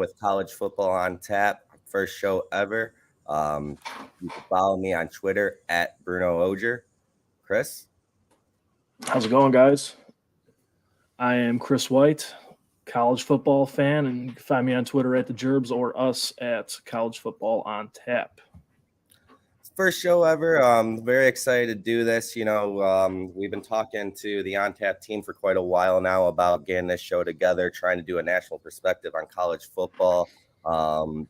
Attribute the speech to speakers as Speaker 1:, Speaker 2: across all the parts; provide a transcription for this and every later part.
Speaker 1: with College Football on Tap, first show ever. You can follow me on Twitter at Bruno Oger. Chris?
Speaker 2: How's it going, guys? I am Chris White, college football fan, and you can find me on Twitter at the Gerbs or us at College Football on Tap.
Speaker 1: First show ever. Very excited to do this. We've been talking to the On Tap team for quite a while now about getting this show together, trying to do a national perspective on college football.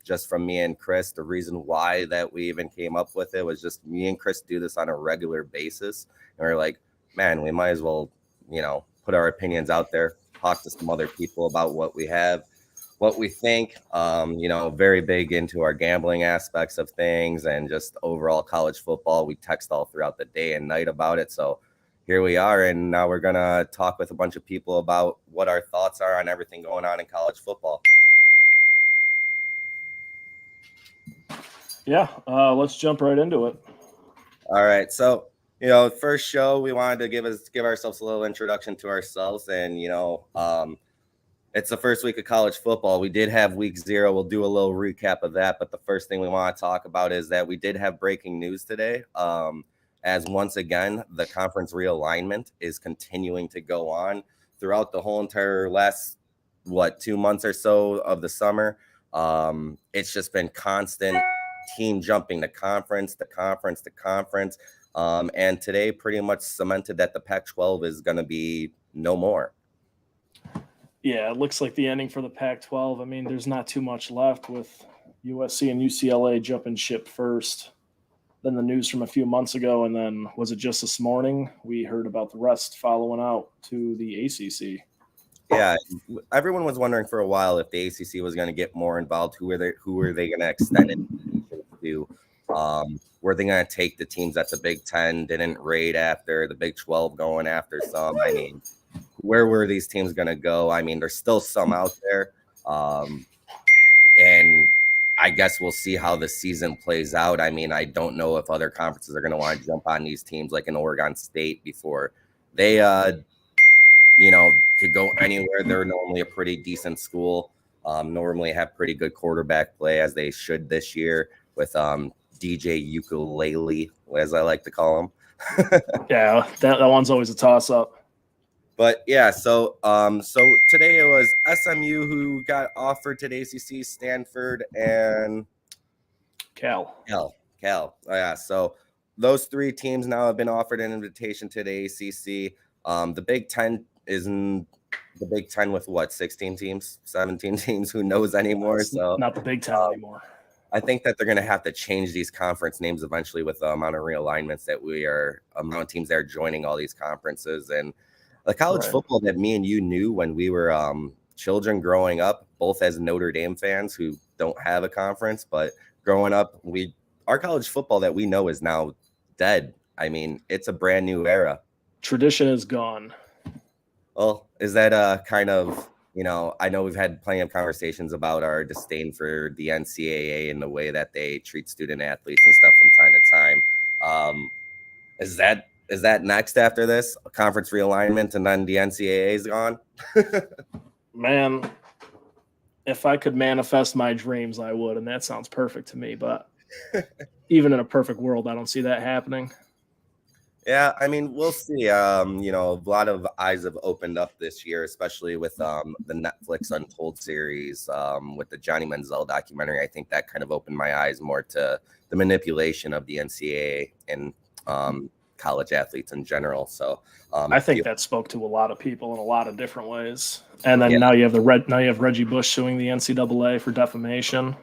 Speaker 1: Just from me and Chris, the reason why that we even came up with it was just me and Chris do this on a regular basis. And we're like, man, we might as well, put our opinions out there, talk to some other people about what we have, what we think, very big into our gambling aspects of things and just overall college football. We text all throughout the day and night about it. So here we are. And now we're going to talk with a bunch of people about what our thoughts are on everything going on in college football.
Speaker 2: Yeah, let's jump right into it.
Speaker 1: All right. So, first show, we wanted to give ourselves a little introduction to ourselves. And, it's the first week of college football. We did have week 0. We'll do a little recap of that. But the first thing we want to talk about is that we did have breaking news today. As once again, the conference realignment is continuing to go on throughout the whole entire last, 2 months or so of the summer. It's just been constant team jumping to conference. And today pretty much cemented that the Pac-12 is going to be no more.
Speaker 2: Yeah, it looks like the ending for the Pac-12. I mean, there's not too much left with USC and UCLA jumping ship first. Then the news from a few months ago, and then was it just this morning? We heard about the rest following out to the ACC.
Speaker 1: Yeah, everyone was wondering for a while if the ACC was going to get more involved. Who were they going to extend it to? Were they going to take the teams that the Big Ten didn't raid after, the Big 12 going after some? I mean, where were these teams going to go? I mean, there's still some out there. And I guess we'll see how the season plays out. I mean, I don't know if other conferences are going to want to jump on these teams like in Oregon State before they, could go anywhere. They're normally a pretty decent school, normally have pretty good quarterback play as they should this year with DJ Ukulele, as I like to call him.
Speaker 2: Yeah, that one's always a toss-up.
Speaker 1: But yeah, so today it was SMU who got offered to the ACC, Stanford, and
Speaker 2: Cal.
Speaker 1: Oh, yeah, so those 3 teams now have been offered an invitation to the ACC. The Big Ten isn't the Big Ten with 16 teams, 17 teams, who knows anymore? So
Speaker 2: not the Big Ten anymore.
Speaker 1: I think that they're going to have to change these conference names eventually with the amount of realignments amount of teams that are joining all these conferences. And the college football that me and you knew when we were children growing up, both as Notre Dame fans who don't have a conference, but growing up, our college football that we know is now dead. I mean, it's a brand new era.
Speaker 2: Tradition is gone.
Speaker 1: Well, is that kind of, I know we've had plenty of conversations about our disdain for the NCAA and the way that they treat student athletes and stuff from time to time. Is that next after this? A conference realignment and then the NCAA is gone?
Speaker 2: Man, if I could manifest my dreams, I would, and that sounds perfect to me. But even in a perfect world, I don't see that happening.
Speaker 1: Yeah, I mean, we'll see. A lot of eyes have opened up this year, especially with the Netflix Untold series, with the Johnny Manziel documentary. I think that kind of opened my eyes more to the manipulation of the NCAA and college athletes in general. So
Speaker 2: I think that spoke to a lot of people in a lot of different ways. And then now you have Reggie Bush suing the NCAA for defamation.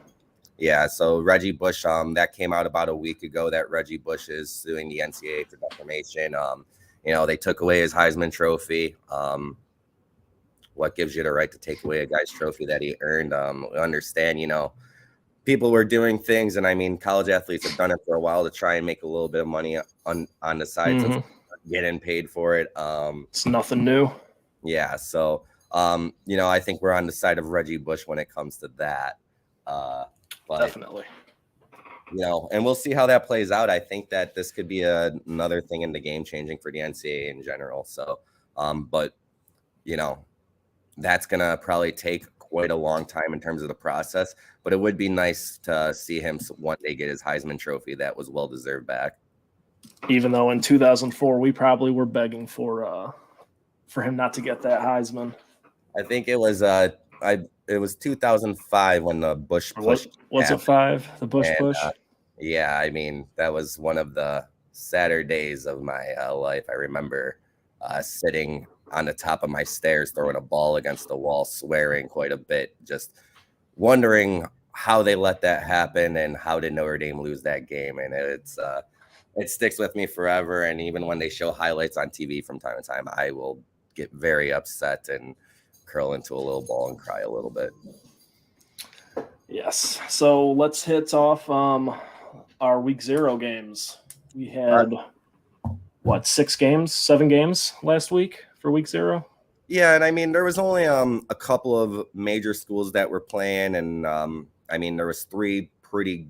Speaker 1: Yeah, so Reggie Bush, that came out about a week ago that Reggie Bush is suing the NCAA for defamation. They took away his Heisman Trophy. What gives you the right to take away a guy's trophy that he earned? We understand, people were doing things, and I mean, college athletes have done it for a while to try and make a little bit of money on the side, so getting paid for it.
Speaker 2: It's nothing new.
Speaker 1: Yeah, so I think we're on the side of Reggie Bush when it comes to that. But,
Speaker 2: definitely.
Speaker 1: And we'll see how that plays out. I think that this could be another thing in the game changing for the NCAA in general. So, but that's gonna probably take quite a long time in terms of the process, but it would be nice to see him one day get his Heisman Trophy. That was well deserved back.
Speaker 2: Even though in 2004 we probably were begging for him not to get that Heisman.
Speaker 1: I think it was it was 2005 when the Bush push.
Speaker 2: Was it 5? The Bush push?
Speaker 1: Yeah, I mean, that was one of the sadder days of my life. I remember sitting on the top of my stairs, throwing a ball against the wall, swearing quite a bit, just wondering how they let that happen and how did Notre Dame lose that game. And it sticks with me forever. And even when they show highlights on TV from time to time, I will get very upset and curl into a little ball and cry a little bit.
Speaker 2: Yes. So let's hit off our week 0 games. We had 7 games last week for week 0.
Speaker 1: Yeah, and I mean there was only a couple of major schools that were playing, and I mean there was 3 pretty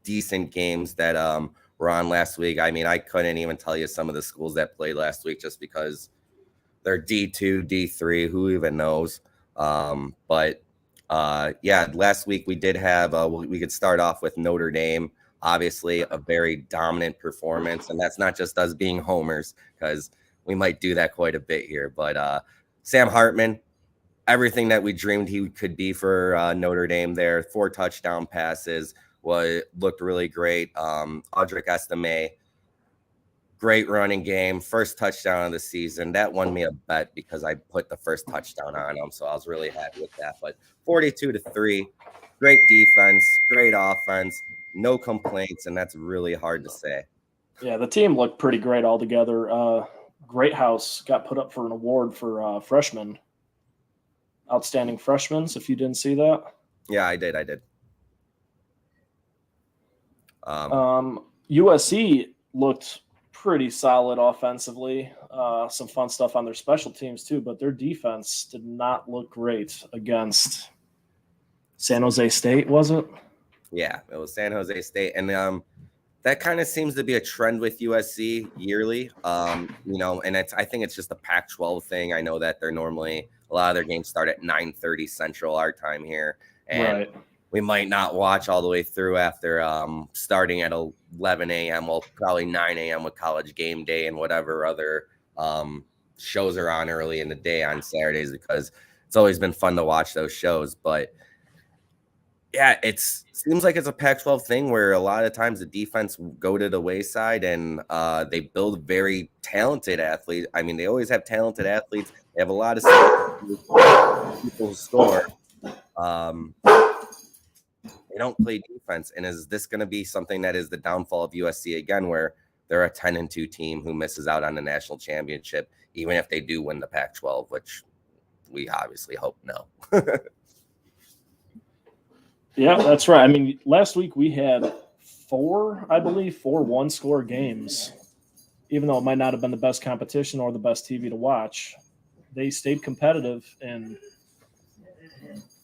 Speaker 1: decent games that were on last week. I mean I couldn't even tell you some of the schools that played last week just because they're D2, D3, who even knows. But yeah, last week we did have we could start off with Notre Dame. Obviously a very dominant performance, and that's not just us being homers, because we might do that quite a bit here. But Sam Hartman, everything that we dreamed he could be for Notre Dame there. 4 touchdown passes, looked really great. Audric Estime, great running game, first touchdown of the season. That won me a bet because I put the first touchdown on him, so I was really happy with that. But 42-3, great defense, great offense, no complaints, and that's really hard to say.
Speaker 2: Yeah, the team looked pretty great altogether. Great House got put up for an award for freshman, outstanding freshmen. So if you didn't see that,
Speaker 1: yeah, I did.
Speaker 2: USC looked pretty solid offensively. Some fun stuff on their special teams too, but their defense did not look great against San Jose State, was it?
Speaker 1: Yeah, it was San Jose State, and that kind of seems to be a trend with USC yearly. You know, and I think it's just a Pac-12 thing. I know that they're normally a lot of their games start at 9:30 Central our time here, and
Speaker 2: Right.
Speaker 1: we might not watch all the way through after starting at 11 a.m. Well, probably 9 a.m. with College Game Day and whatever other shows are on early in the day on Saturdays, because it's always been fun to watch those shows. But yeah, it seems like it's a Pac-12 thing where a lot of times the defense go to the wayside, and they build very talented athletes. I mean, they always have talented athletes. They have a lot of people who score. They don't play defense. And is this going to be something that is the downfall of USC again, where they're a 10-2 team who misses out on the national championship, even if they do win the Pac-12, which we obviously hope no.
Speaker 2: Yeah, that's right. I mean, last week we had 4 one-score games. Even though it might not have been the best competition or the best TV to watch, they stayed competitive in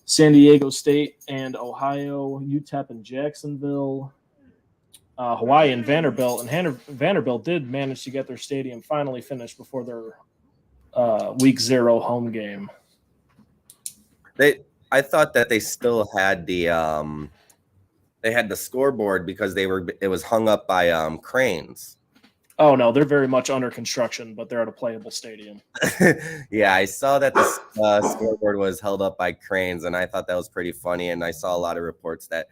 Speaker 2: San Diego State and Ohio, UTEP and Jacksonville, Hawaii and Vanderbilt. And Vanderbilt did manage to get their stadium finally finished before their week 0 home game.
Speaker 1: I thought that they still had the scoreboard because it was hung up by cranes.
Speaker 2: Oh no, they're very much under construction, but they're at a playable stadium.
Speaker 1: Yeah, I saw that the scoreboard was held up by cranes, and I thought that was pretty funny. And I saw a lot of reports that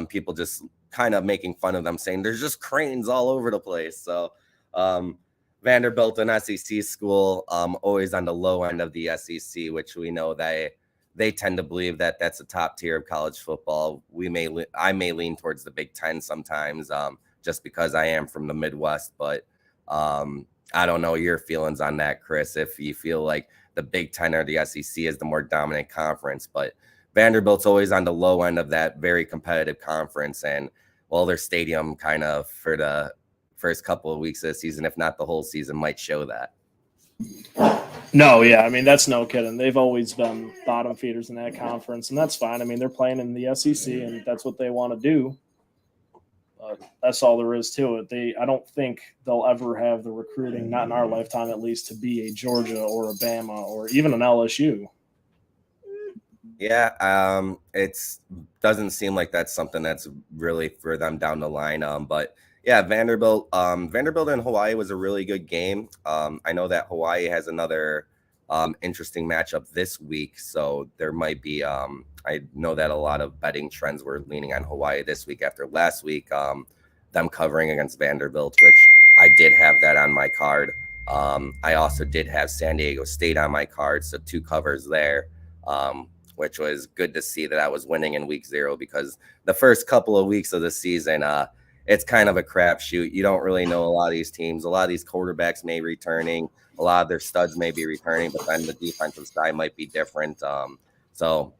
Speaker 1: people just kind of making fun of them, saying there's just cranes all over the place. So Vanderbilt, an SEC school, always on the low end of the SEC, which we know they tend to believe that that's the top tier of college football. I may lean towards the Big Ten sometimes, just because I am from the Midwest. But I don't know your feelings on that, Chris, if you feel like the Big Ten or the SEC is the more dominant conference. But Vanderbilt's always on the low end of that very competitive conference. And, well, their stadium kind of for the first couple of weeks of the season, if not the whole season, might show that.
Speaker 2: No, yeah, I mean, that's no kidding. They've always been bottom feeders in that conference, and that's fine. I mean, they're playing in the SEC, and that's what they want to do. But that's all there is to it. I don't think they'll ever have the recruiting, not in our lifetime at least, to be a Georgia or a Bama or even an LSU.
Speaker 1: Yeah, it's doesn't seem like that's something that's really for them down the line. But yeah, Vanderbilt and Hawaii was a really good game. I know that Hawaii has another interesting matchup this week, so there might be. I know that a lot of betting trends were leaning on Hawaii this week after last week, them covering against Vanderbilt, which I did have that on my card. I also did have San Diego State on my card, so two covers there. Which was good to see that I was winning in week 0, because the first couple of weeks of the season, it's kind of a crapshoot. You don't really know a lot of these teams. A lot of these quarterbacks may be returning. A lot of their studs may be returning, but then the defensive side might be different. So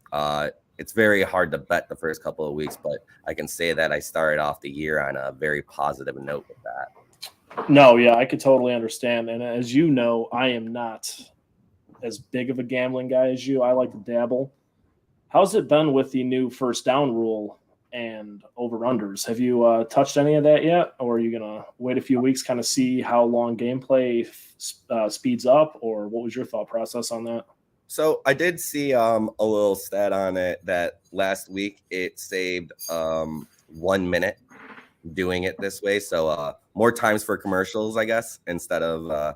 Speaker 1: it's very hard to bet the first couple of weeks, but I can say that I started off the year on a very positive note with that.
Speaker 2: No, yeah, I could totally understand. And as you know, I am not as big of a gambling guy as you. I like to dabble. How's it been with the new first down rule and over-unders? Have you touched any of that yet? Or are you going to wait a few weeks, kind of see how long gameplay speeds up? Or what was your thought process on that?
Speaker 1: So I did see a little stat on it that last week it saved 1 minute doing it this way. So more times for commercials, I guess, instead of,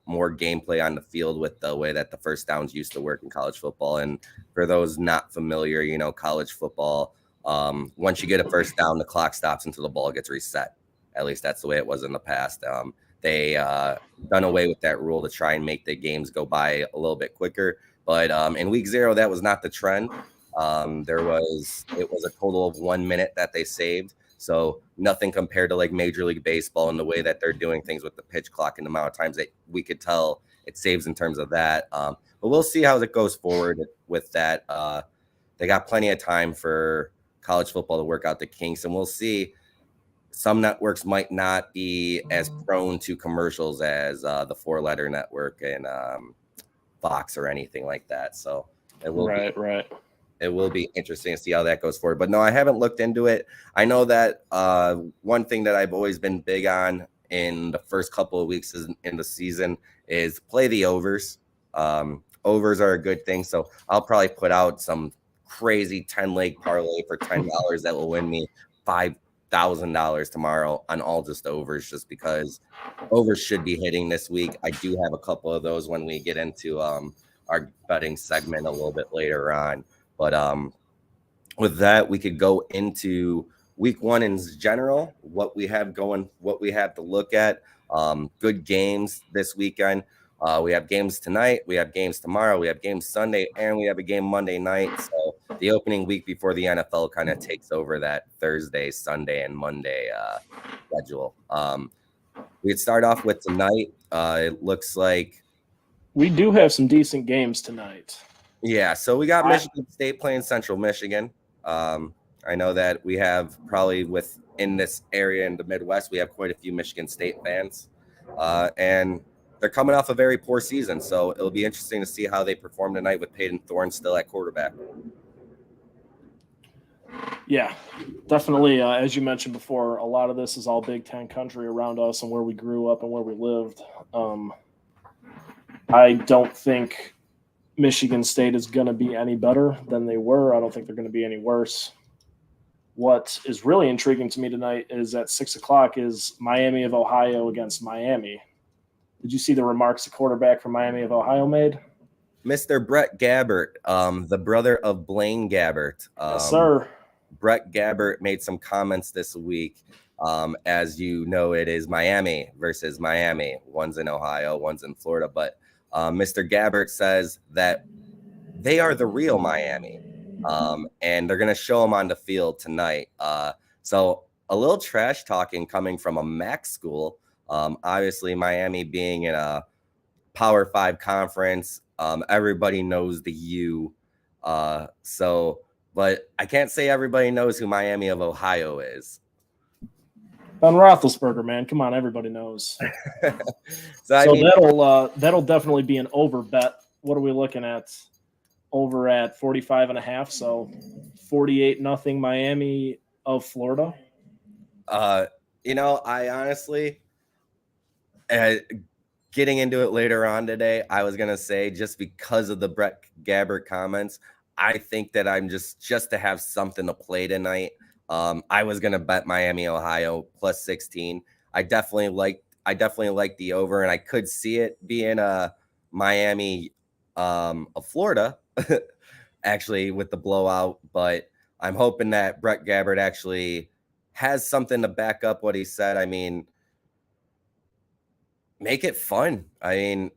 Speaker 1: more gameplay on the field with the way that the first downs used to work in college football. And for those not familiar, college football, once you get a first down, the clock stops until the ball gets reset. At least that's the way it was in the past. They done away with that rule to try and make the games go by a little bit quicker. But in week 0, that was not the trend. It was a total of 1 minute that they saved. So nothing compared to like Major League Baseball and the way that they're doing things with the pitch clock and the amount of times that we could tell it saves in terms of that. But we'll see how it goes forward with that. They got plenty of time for college football to work out the kinks, and we'll see. Some networks might not be as prone to commercials as the 4-letter network and Fox or anything like that. So it will be
Speaker 2: right.
Speaker 1: It will be interesting to see how that goes forward. But no, I haven't looked into it. I know that one thing that I've always been big on in the first couple of weeks in the season is play the overs. Overs are a good thing. So I'll probably put out some crazy 10-leg parlay for $10 that will win me $5,000 tomorrow on all just overs, just because overs should be hitting this week. I do have a couple of those when we get into our betting segment a little bit later on. But with that, we could go into week 1 in general, what we have going, what we have to look at. Good games this weekend. We have games tonight. We have games tomorrow. We have games Sunday, and we have a game Monday night. So the opening week before the NFL kind of takes over that Thursday, Sunday, and Monday schedule. We'd start off with tonight. It looks like
Speaker 2: we do have some decent games tonight.
Speaker 1: Yeah, so we got Michigan State playing Central Michigan. I know that we have probably within this area in the Midwest, we have quite a few Michigan State fans. And they're coming off a very poor season, so it'll be interesting to see how they perform tonight with Peyton Thorne still at quarterback.
Speaker 2: Yeah, definitely. As you mentioned before, a lot of this is all Big Ten country around us and where we grew up and where we lived. I don't think Michigan State is going to be any better than they were. I don't think they're going to be any worse. What is really intriguing to me tonight is at 6:00 is Miami of Ohio against Miami. Did you see the remarks the quarterback from Miami of Ohio made?
Speaker 1: Mr. Brett Gabbert, the brother of Blaine Gabbert.
Speaker 2: Yes, sir.
Speaker 1: Brett Gabbert made some comments this week. As you know, it is Miami versus Miami. One's in Ohio, one's in Florida. But Mr. Gabbert says that they are the real Miami, and they're going to show them on the field tonight. So a little trash talking coming from a MAC school. Obviously, Miami being in a Power 5 conference, everybody knows the U. But I can't say everybody knows who Miami of Ohio is.
Speaker 2: Ben Roethlisberger, man, come on, everybody knows. That'll definitely be an over bet. What are we looking at? Over at 45.5, so 48-0 Miami of Florida.
Speaker 1: I honestly, getting into it later on today, I was gonna say, just because of the Brett Gabbert comments, I think that I'm just to have something to play tonight. I was gonna bet Miami, Ohio plus 16. I definitely like the over, and I could see it being a Miami, of Florida, actually with the blowout. But I'm hoping that Brett Gabbert actually has something to back up what he said. I mean, make it fun. I mean,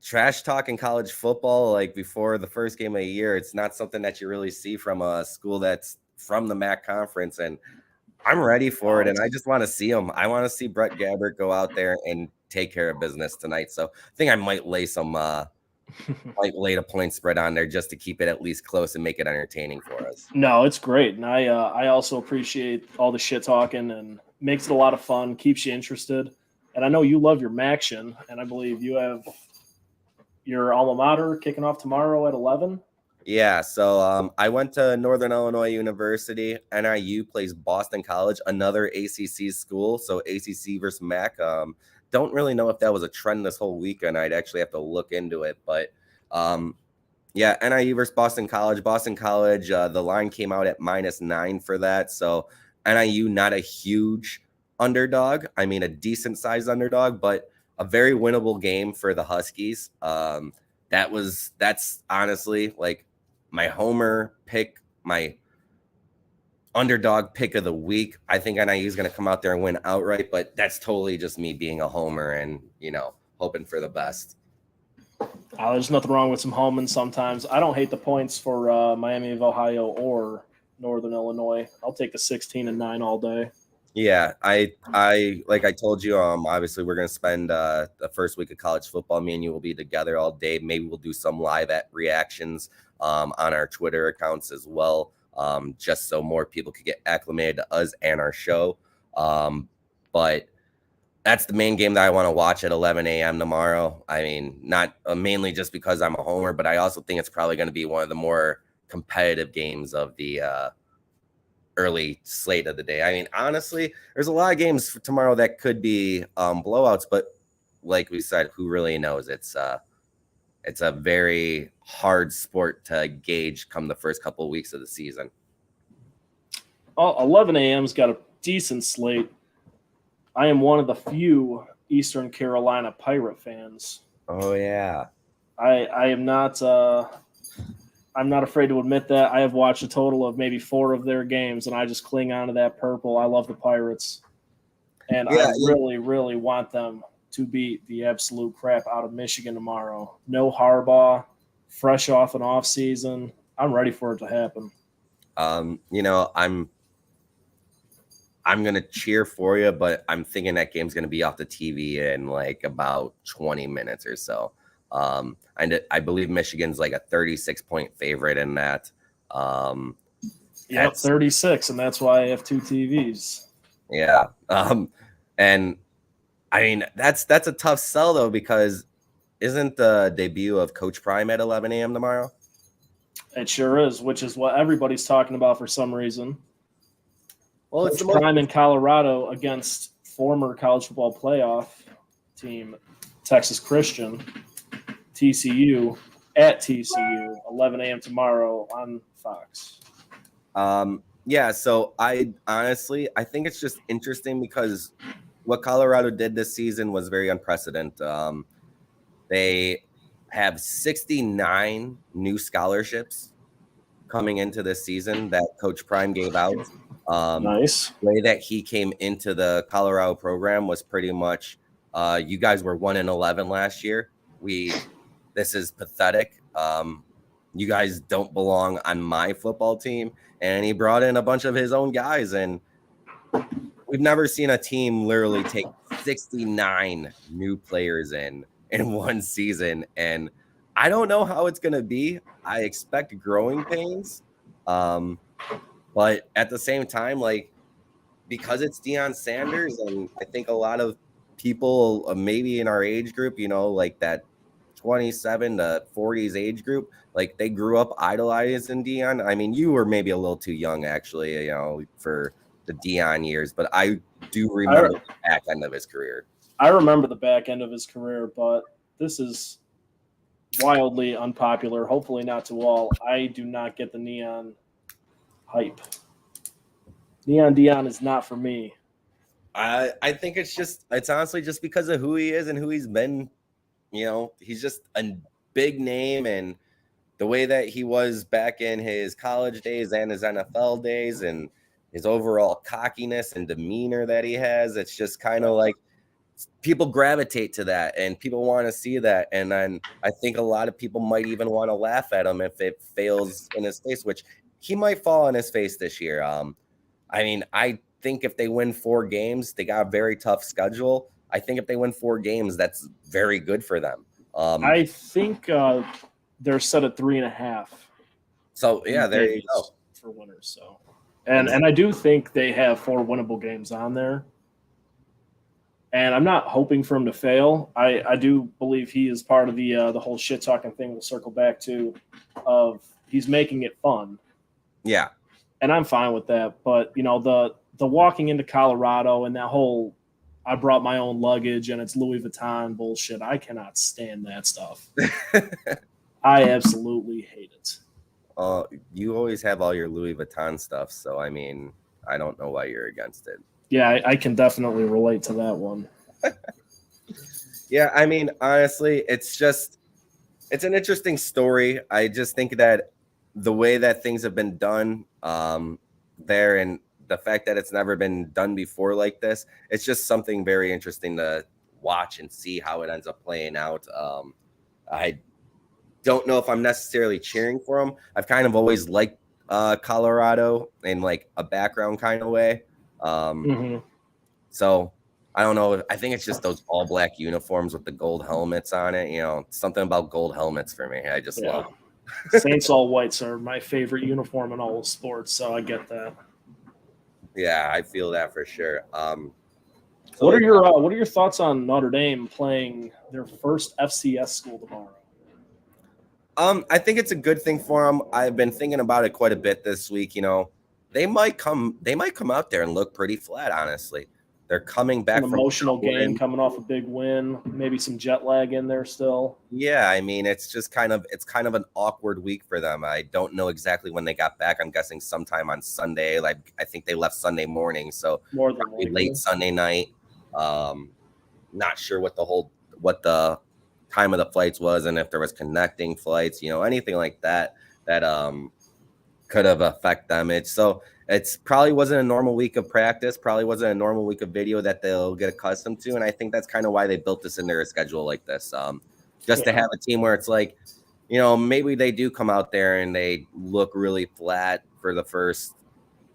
Speaker 1: trash talking college football like before the first game of the year, it's not something that you really see from a school that's from the MAC conference. And I'm ready for it. And I just want to see him. I want to see Brett Gabbert go out there and take care of business tonight. So I think I might lay a point spread on there just to keep it at least close and make it entertaining for us.
Speaker 2: No, it's great. And I also appreciate all the shit talking and makes it a lot of fun, keeps you interested. And I know you love your Maction, and I believe you have your alma mater kicking off tomorrow at 11.
Speaker 1: Yeah, so I went to Northern Illinois University. NIU plays Boston College, another ACC school. So ACC versus MAC. Don't really know if that was a trend this whole weekend. I'd actually have to look into it. But yeah, NIU versus Boston College. Boston College, the line came out at -9 for that. So NIU, not a huge underdog. I mean, a decent sized underdog, but a very winnable game for the Huskies. That's honestly like my homer pick, my underdog pick of the week. I think NIU is going to come out there and win outright, but that's totally just me being a homer and, hoping for the best.
Speaker 2: There's nothing wrong with some homing sometimes. I don't hate the points for Miami of Ohio or Northern Illinois. I'll take the 16 and 9 all day.
Speaker 1: Yeah, I like I told you, obviously we're gonna spend the first week of college football. Me and you will be together all day. Maybe we'll do some live at reactions on our Twitter accounts as well, just so more people could get acclimated to us and our show. But that's the main game that I want to watch at 11 a.m. tomorrow. I mean, not mainly just because I'm a homer, but I also think it's probably going to be one of the more competitive games of the early slate of the day. I mean, honestly, there's a lot of games for tomorrow that could be blowouts, but like we said, who really knows? It's a very hard sport to gauge come the first couple of weeks of the season.
Speaker 2: 11 a.m.'s got a decent slate. I am one of the few Eastern Carolina Pirate fans.
Speaker 1: Oh yeah.
Speaker 2: I am not I'm not afraid to admit that. I have watched a total of maybe 4 of their games, and I just cling on to that purple. I love the Pirates. And I really, really want them to beat the absolute crap out of Michigan tomorrow. No Harbaugh, fresh off an off season. I'm ready for it to happen.
Speaker 1: I'm going to cheer for you, but I'm thinking that game's going to be off the TV in like about 20 minutes or so. I believe Michigan's like a 36-point favorite in that.
Speaker 2: Yep, 36, and that's why I have 2 TVs.
Speaker 1: Yeah. And I mean, that's a tough sell though, because isn't the debut of Coach Prime at 11 a.m. tomorrow?
Speaker 2: It sure is, which is what everybody's talking about for some reason. Well, it's Prime in Colorado against former college football playoff team Texas Christian, TCU, at TCU, 11 a.m. tomorrow on Fox.
Speaker 1: Yeah, so I think it's just interesting because what Colorado did this season was very unprecedented. They have 69 new scholarships coming into this season that Coach Prime gave out.
Speaker 2: Nice.
Speaker 1: The way that he came into the Colorado program was pretty much, you guys were 1-11 last year. This is pathetic. You guys don't belong on my football team. And he brought in a bunch of his own guys. And we've never seen a team literally take 69 new players in one season. And I don't know how it's going to be. I expect growing pains. But at the same time, like, because it's Deion Sanders, and I think a lot of people maybe in our age group, like that 27 to 40s age group, like they grew up idolizing Deion. I mean, you were maybe a little too young, actually, for the Deion years, but I do remember the back end of his career.
Speaker 2: I remember the back end of his career, but this is wildly unpopular, hopefully not to all. I do not get the neon hype. Neon Dion is not for me.
Speaker 1: I think it's honestly just because of who he is and who he's been. He's just a big name, and the way that he was back in his college days and his NFL days, and his overall cockiness and demeanor that he has, it's just kind of like people gravitate to that and people want to see that. And then I think a lot of people might even want to laugh at him if it fails in his face, which he might fall on his face this year. I think if they win 4 games, they got a very tough schedule. I think if they win 4 games, that's very good for them.
Speaker 2: I think they're set at 3.5.
Speaker 1: So yeah, there you go
Speaker 2: for winners. So, and I do think they have 4 winnable games on there. And I'm not hoping for him to fail. I do believe he is part of the whole shit talking thing. We'll circle back to of he's making it fun.
Speaker 1: Yeah,
Speaker 2: and I'm fine with that. But the walking into Colorado and that whole I brought my own luggage and it's Louis Vuitton bullshit. I cannot stand that stuff. I absolutely hate it.
Speaker 1: You always have all your Louis Vuitton stuff, so I mean, I don't know why you're against it.
Speaker 2: Yeah, I can definitely relate to that one.
Speaker 1: Yeah, I mean, honestly, it's an interesting story. I just think that the way that things have been done there, and the fact that it's never been done before like this, it's just something very interesting to watch and see how it ends up playing out. I don't know if I'm necessarily cheering for them. I've kind of always liked Colorado in like a background kind of way. So I don't know. I think it's just those all black uniforms with the gold helmets on it. Something about gold helmets for me. I just love them.
Speaker 2: Saints all whites are my favorite uniform in all of sports, so I get that.
Speaker 1: Yeah, I feel that for sure.
Speaker 2: What are your thoughts on Notre Dame playing their first FCS school tomorrow?
Speaker 1: I think it's a good thing for them. I've been thinking about it quite a bit this week. They might come out there and look pretty flat, honestly. They're coming back
Speaker 2: from an emotional game, coming off a big win, maybe some jet lag in there still.
Speaker 1: Yeah, I mean, it's kind of an awkward week for them. I don't know exactly when they got back. I'm guessing sometime on Sunday. Like I think they left Sunday morning, so
Speaker 2: more than likely
Speaker 1: late Sunday night. Not sure what the time of the flights was, and if there was connecting flights, anything like that could have affected them. It's probably wasn't a normal week of practice, probably wasn't a normal week of video that they'll get accustomed to. And I think that's kind of why they built this in their schedule like this. To have a team where it's like, maybe they do come out there and they look really flat for the first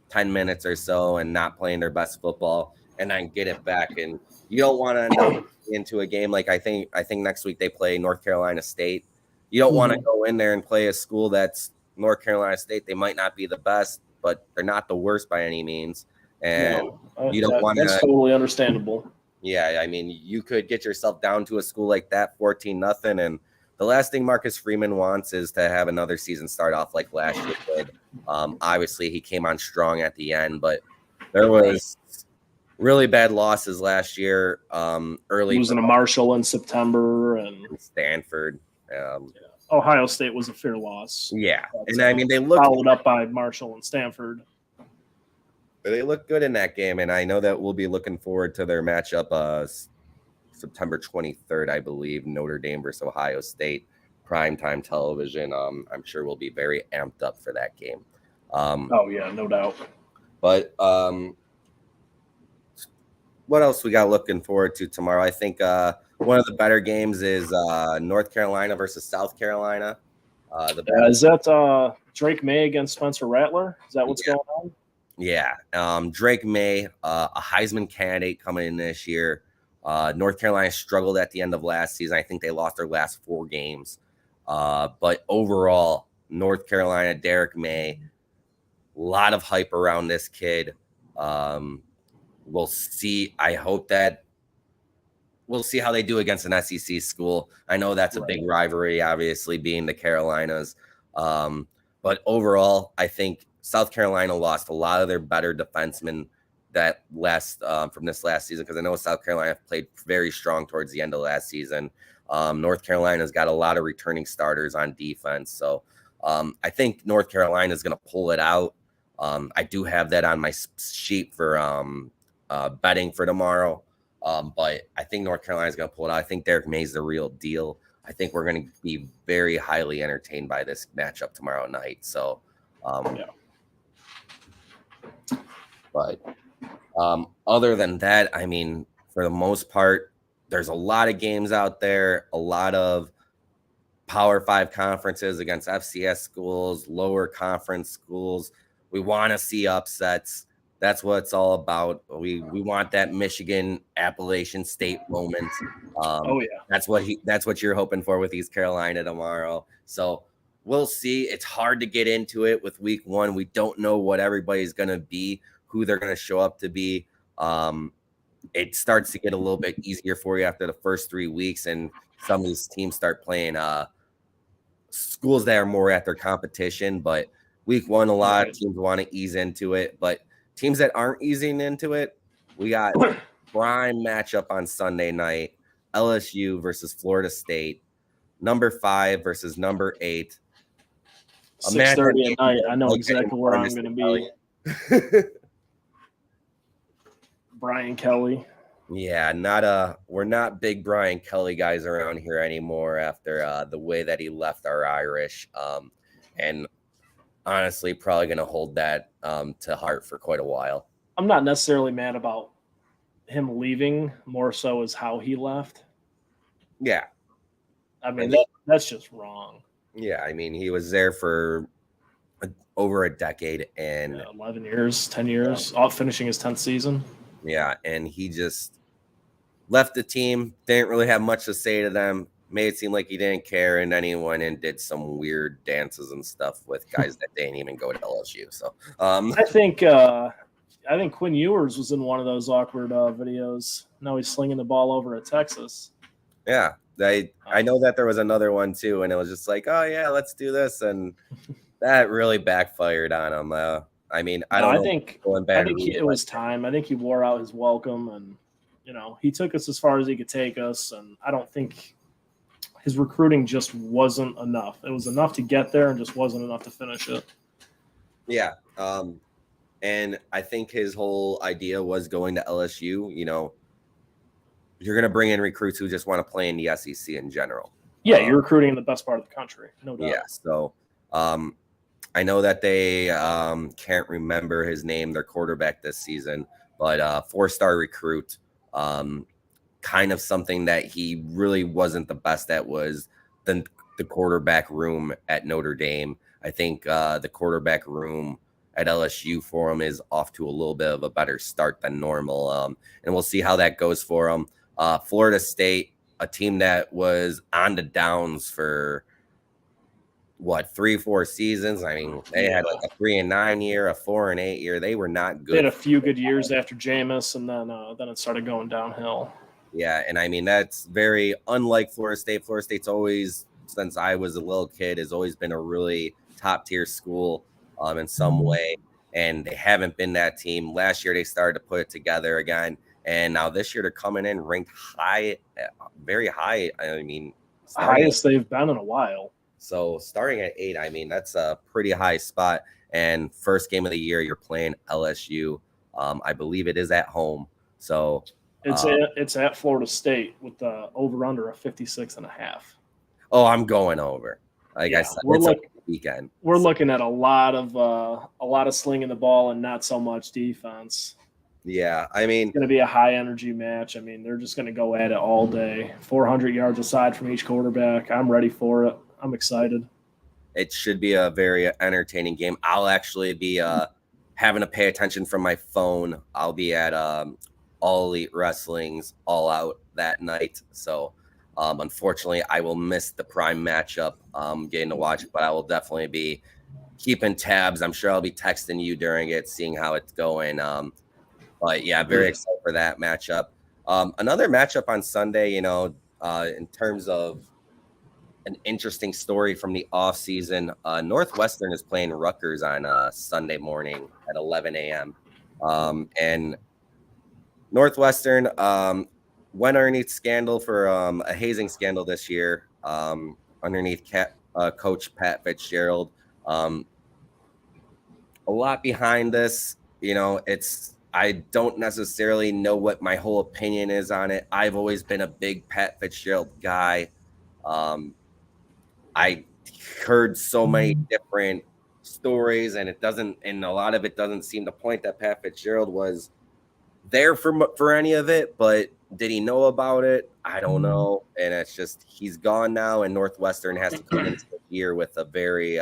Speaker 1: 10 minutes or so and not playing their best football and then get it back. And you don't want to end up into a game like I think next week they play North Carolina State. You don't want to go in there and play a school that's North Carolina State. They might not be the best, but they're not the worst by any means. And you don't want to.
Speaker 2: That's totally understandable.
Speaker 1: Yeah, I mean, you could get yourself down to a school like that, 14-0, and the last thing Marcus Freeman wants is to have another season start off like last year did. Obviously, he came on strong at the end, but there was really bad losses last year. Early
Speaker 2: losing to Marshall in September and
Speaker 1: Stanford.
Speaker 2: Ohio State was a fair loss.
Speaker 1: Yeah, and I mean they looked
Speaker 2: followed up by Marshall and Stanford.
Speaker 1: But they look good in that game, and I know that we'll be looking forward to their matchup September 23rd, I believe, Notre Dame versus Ohio State, primetime television. I'm sure we'll be very amped up for that game.
Speaker 2: No doubt.
Speaker 1: But what else we got looking forward to tomorrow? I think one of the better games is North Carolina versus South Carolina.
Speaker 2: Is that Drake May against Spencer Rattler? Is that what's going on?
Speaker 1: Yeah. Drake May, a Heisman candidate coming in this year. North Carolina struggled at the end of last season. I think they lost their last 4 games. But overall, North Carolina, Derek May, a lot of hype around this kid. We'll see. I hope that we'll see how they do against an SEC school. I know that's a big rivalry, obviously, being the Carolinas. But overall, I think South Carolina lost a lot of their better defensemen from this last season, because I know South Carolina played very strong towards the end of last season. North Carolina's got a lot of returning starters on defense. So I think North Carolina is going to pull it out. I do have that on my sheet for betting for tomorrow. But I think North Carolina is going to pull it out. I think Derek May's the real deal. I think we're going to be very highly entertained by this matchup tomorrow night. So, but other than that, I mean, for the most part, there's a lot of games out there, a lot of Power 5 conferences against FCS schools, lower conference schools. We want to see upsets. That's what it's all about. We want that Michigan Appalachian State moment. That's what you're hoping for with East Carolina tomorrow. So we'll see. It's hard to get into it with week 1. We don't know what everybody's going to be, who they're going to show up to be. It starts to get a little bit easier for you after the first 3 weeks, and some of these teams start playing schools that are more at their competition. But week 1, a lot of teams want to ease into it, but teams that aren't easing into it, we got prime matchup on Sunday night, LSU versus Florida State, number 5 versus number 8.
Speaker 2: 6:30 at night. I know exactly where I'm going to be. Brian Kelly.
Speaker 1: Yeah, we're not big Brian Kelly guys around here anymore after the way that he left our Irish. And honestly, probably going to hold that to heart for quite a while.
Speaker 2: I'm not necessarily mad about him leaving, more so as how he left.
Speaker 1: Yeah.
Speaker 2: I mean, that's just wrong.
Speaker 1: Yeah, I mean, he was there for over a decade and
Speaker 2: 11 years, 10 years, finishing his 10th season.
Speaker 1: Yeah, and he just left the team, didn't really have much to say to them, made it seem like he didn't care, and then he went and did some weird dances and stuff with guys that didn't even go to LSU. So
Speaker 2: I think Quinn Ewers was in one of those awkward videos. Now he's slinging the ball over at Texas.
Speaker 1: Yeah, I know that there was another one too, and it was just like, oh yeah, let's do this, and that really backfired on him. I mean, I think
Speaker 2: it was time. I think he wore out his welcome, and he took us as far as he could take us, and I don't think his recruiting just wasn't enough. It was enough to get there and just wasn't enough to finish it.
Speaker 1: Yeah. And I think his whole idea was going to LSU. You're going to bring in recruits who just want to play in the SEC in general.
Speaker 2: Yeah, you're recruiting in the best part of the country, no doubt.
Speaker 1: Yeah, so I know that they can't remember his name, their quarterback this season, but 4-star recruit, kind of something that he really wasn't the best at was the quarterback room at Notre Dame. I think the quarterback room at LSU for him is off to a little bit of a better start than normal, and we'll see how that goes for him. Florida State, a team that was on the downs for 3-4 seasons. I mean, they had like a 3-9 year, a 4-8 year. They were not good.
Speaker 2: They had a few good years after Jameis, and then it started going downhill.
Speaker 1: Yeah, and I mean, that's very unlike Florida State. Florida State's always, since I was a little kid, has always been a really top tier school in some way, and they haven't been that team. Last year they started to put it together again, and now this year they're coming in ranked high, very high. I mean,
Speaker 2: highest they've been in a while.
Speaker 1: So starting at 8, I mean, that's a pretty high spot. And first game of the year, you're playing LSU. I believe it is at home. So
Speaker 2: it's at Florida State with the over/under of 56.5.
Speaker 1: Oh, I'm going over. Like I said, it's a weekend.
Speaker 2: We're looking at a lot of slinging the ball and not so much defense.
Speaker 1: Yeah, I mean,
Speaker 2: it's going to be a high energy match. I mean, they're just going to go at it all day. 400 yards aside from each quarterback. I'm ready for it. I'm excited.
Speaker 1: It should be a very entertaining game. I'll actually be having to pay attention from my phone. I'll be at All Elite Wrestling's All Out that night. So, unfortunately, I will miss the prime matchup getting to watch it, but I will definitely be keeping tabs. I'm sure I'll be texting you during it, seeing how it's going. But, yeah, very excited for that matchup. Another matchup on Sunday, in terms of an interesting story from the offseason. Northwestern is playing Rutgers on Sunday morning at 11 a.m. And Northwestern, went underneath scandal for a hazing scandal this year, underneath Coach Pat Fitzgerald. A lot behind this. I don't necessarily know what my whole opinion is on it. I've always been a big Pat Fitzgerald guy. I heard so many different stories, and a lot of it doesn't seem to point that Pat Fitzgerald was there for any of it, but did he know about it? I don't know. And it's just, he's gone now, and Northwestern has to come into the year with a very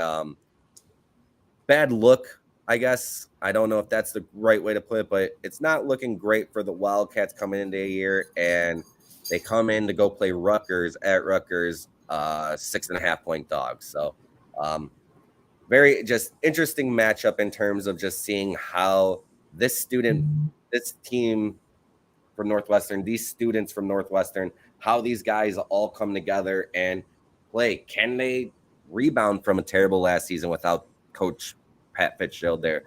Speaker 1: bad look, I guess. I don't know if that's the right way to put it, but it's not looking great for the Wildcats coming into a year, and they come in to go play Rutgers at Rutgers, 6.5-point dogs. So very just interesting matchup in terms of just seeing how this team from Northwestern, these students from Northwestern, how these guys all come together and play. Can they rebound from a terrible last season without Coach Pat Fitzgerald there?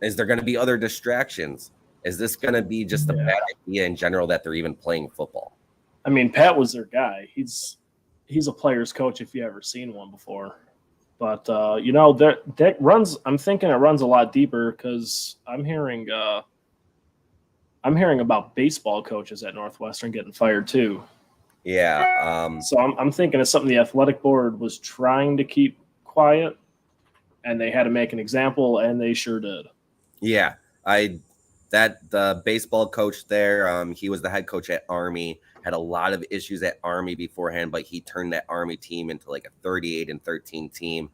Speaker 1: Is there going to be other distractions? Is this going to be just a bad idea in general that they're even playing football?
Speaker 2: I mean, Pat was their guy. He's a player's coach if you ever seen one before. But that runs. I'm thinking it runs a lot deeper because I'm hearing about baseball coaches at Northwestern getting fired too.
Speaker 1: Yeah.
Speaker 2: So I'm thinking it's something the athletic board was trying to keep quiet, and they had to make an example, and they sure did.
Speaker 1: Yeah, the baseball coach there, he was the head coach at Army, had a lot of issues at Army beforehand, but he turned that Army team into like a 38-13 team.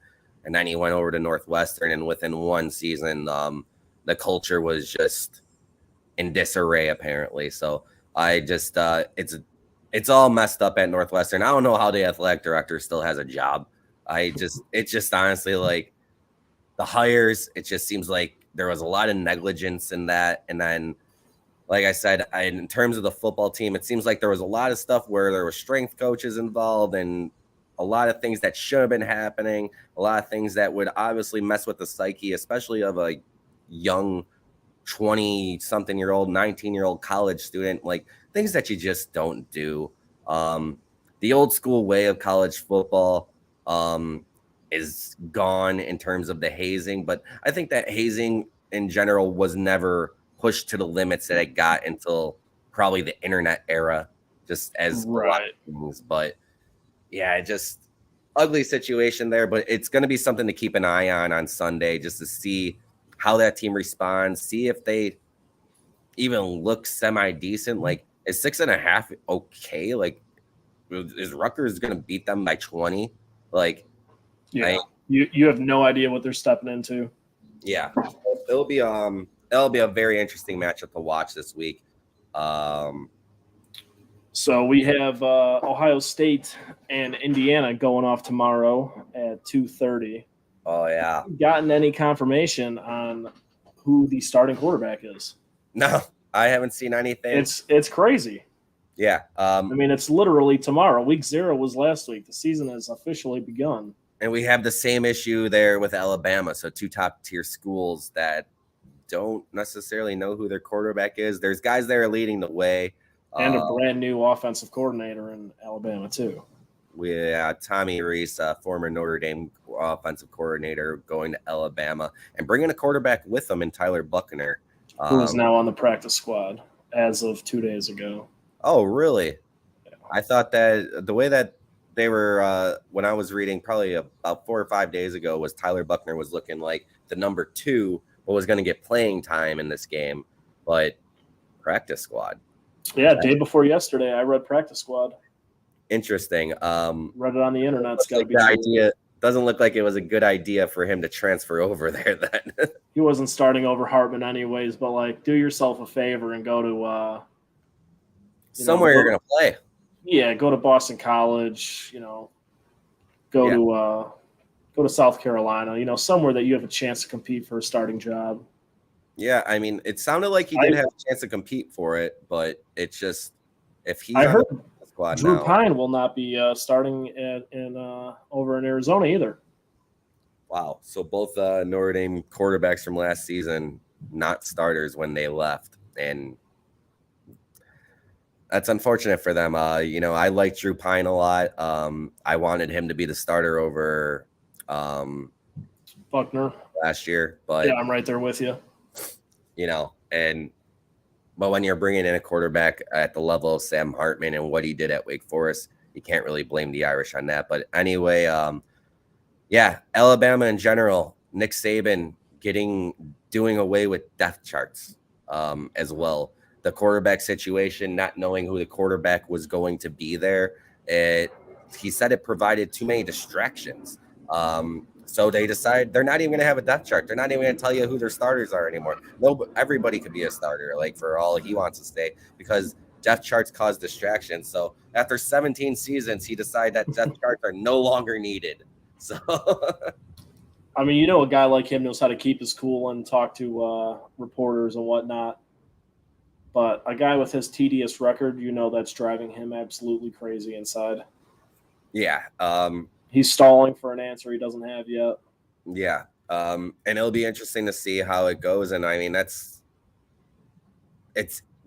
Speaker 1: And then he went over to Northwestern, and within one season, the culture was just in disarray, apparently. So I just, it's all messed up at Northwestern. I don't know how the athletic director still has a job. It's just honestly like the hires, it just seems like there was a lot of negligence in that. And then, like I said, in terms of the football team, it seems like there was a lot of stuff where there were strength coaches involved and a lot of things that should have been happening, a lot of things that would obviously mess with the psyche, especially of a young 20-something-year-old, 19-year-old college student, like things that you just don't do. The old school way of college football is gone in terms of the hazing, but I think that hazing in general was never pushed to the limits that it got until probably the internet era, just as a lot of things. But yeah, just ugly situation there, but it's going to be something to keep an eye on Sunday, just to see how that team responds, see if they even look semi-decent. Like, is 6.5 okay? Like, is Rutgers going to beat them by 20? Like,
Speaker 2: yeah, you have no idea what they're stepping into.
Speaker 1: Yeah, it'll be a very interesting matchup to watch this week.
Speaker 2: So we have Ohio State and Indiana going off tomorrow at 2:30.
Speaker 1: Oh yeah.
Speaker 2: Gotten any confirmation on who the starting quarterback is?
Speaker 1: No, I haven't seen anything.
Speaker 2: It's crazy.
Speaker 1: Yeah.
Speaker 2: I mean, it's literally tomorrow. Week 0 was last week. The season has officially begun.
Speaker 1: And we have the same issue there with Alabama. So 2 top-tier schools that don't necessarily know who their quarterback is. There's guys there leading the way.
Speaker 2: And a brand new offensive coordinator in Alabama, too.
Speaker 1: Tommy Reese, former Notre Dame offensive coordinator, going to Alabama and bringing a quarterback with him in Tyler Buchner.
Speaker 2: Who is now on the practice squad as of 2 days ago.
Speaker 1: Oh, really? Yeah. I thought that the way that they were, when I was reading probably about 4 or 5 days ago, was Tyler Buchner was looking like the number 2, but was going to get playing time in this game. But practice squad.
Speaker 2: Yeah, day before yesterday, I read practice squad.
Speaker 1: Interesting.
Speaker 2: Read it on the internet. It's got to be
Speaker 1: the idea. Doesn't look like it was a good idea for him to transfer over there then.
Speaker 2: He wasn't starting over Hartman anyways, but like, do yourself a favor and go to
Speaker 1: somewhere you're going to play.
Speaker 2: Yeah, go to Boston College, go to South Carolina, somewhere that you have a chance to compete for a starting job.
Speaker 1: Yeah, I mean, it sounded like he did have a chance to compete for it, but it's just if he's
Speaker 2: heard
Speaker 1: the squad
Speaker 2: Drew
Speaker 1: now.
Speaker 2: Pine will not be starting over in Arizona either.
Speaker 1: Wow. So both Notre Dame quarterbacks from last season not starters when they left. And That's unfortunate for them. I like Drew Pine a lot. I wanted him to be the starter over
Speaker 2: Buckner
Speaker 1: last year, but
Speaker 2: yeah, I'm right there with you.
Speaker 1: But when you're bringing in a quarterback at the level of Sam Hartman and what he did at Wake Forest, you can't really blame the Irish on that. But anyway, Alabama in general, Nick Saban doing away with depth charts as well. The quarterback situation, not knowing who the quarterback was going to be there, he said it provided too many distractions. So they decide they're not even going to have a depth chart. They're not even going to tell you who their starters are anymore. Everybody could be a starter, like for all he wants to stay, because depth charts cause distractions. So after 17 seasons, he decided that depth charts are no longer needed. So,
Speaker 2: I mean, a guy like him knows how to keep his cool and talk to reporters and whatnot. But a guy with his tedious record, that's driving him absolutely crazy inside.
Speaker 1: Yeah.
Speaker 2: He's stalling for an answer he doesn't have yet.
Speaker 1: Yeah. And it'll be interesting to see how it goes. And I mean, it's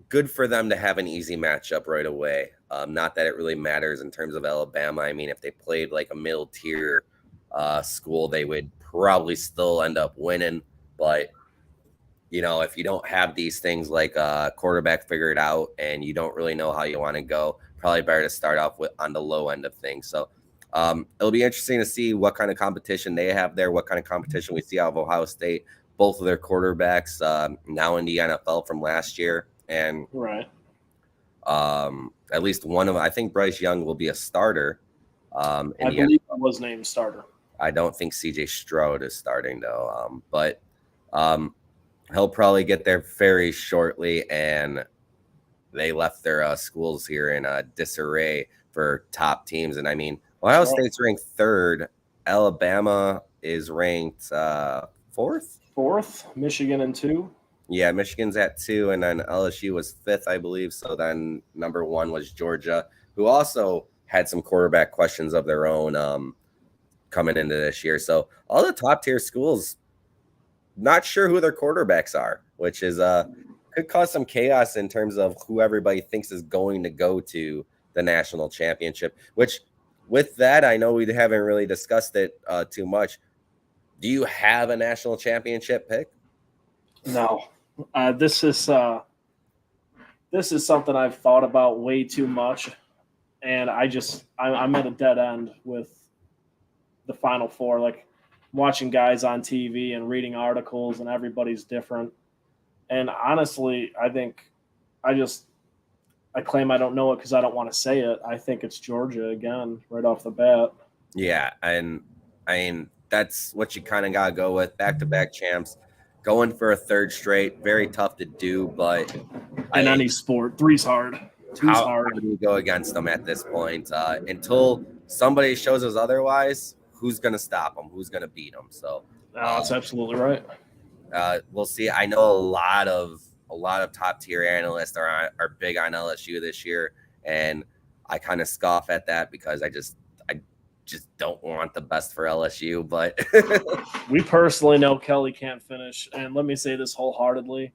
Speaker 1: good for them to have an easy matchup right away. Not that it really matters in terms of Alabama. I mean, if they played like a middle tier school, they would probably still end up winning. But, if you don't have these things like quarterback figured out and you don't really know how you want to go, probably better to start off on the low end of things. So it'll be interesting to see what kind of competition they have there, what kind of competition we see out of Ohio State. Both of their quarterbacks now in the NFL from last year. And
Speaker 2: right.
Speaker 1: At least one of them, I think Bryce Young will be a starter.
Speaker 2: I believe he was named starter.
Speaker 1: I don't think CJ Stroud is starting though. But he'll probably get there very shortly. And they left their schools here in disarray for top teams. And I mean, Ohio State's ranked 3rd. Alabama is ranked 4th.
Speaker 2: 4th. Michigan in 2.
Speaker 1: Yeah, Michigan's at 2, and then LSU was 5th, I believe. So then number 1 was Georgia, who also had some quarterback questions of their own coming into this year. So all the top tier schools, not sure who their quarterbacks are, which is could cause some chaos in terms of who everybody thinks is going to go to the national championship. Which, with that, I know we haven't really discussed it too much. Do you have a national championship pick?
Speaker 2: No. This is something I've thought about way too much, and I'm at a dead end with the Final Four. Like watching guys on TV and reading articles, and everybody's different. And honestly, I think I claim I don't know it because I don't want to say it. I think it's Georgia again, right off the bat.
Speaker 1: Yeah, and I mean that's what you kind of gotta go with. Back-to-back champs. Going for a 3rd straight, very tough to do, but
Speaker 2: in any sport, 3's hard. 2's hard.
Speaker 1: How do you go against them at this point? Until somebody shows us otherwise, who's going to stop them? Who's going to beat them? So
Speaker 2: that's absolutely right.
Speaker 1: We'll see. I know a lot of top tier analysts are big on LSU this year, and I kind of scoff at that because I just don't want the best for LSU, but
Speaker 2: we personally know Kelly can't finish. And let me say this wholeheartedly.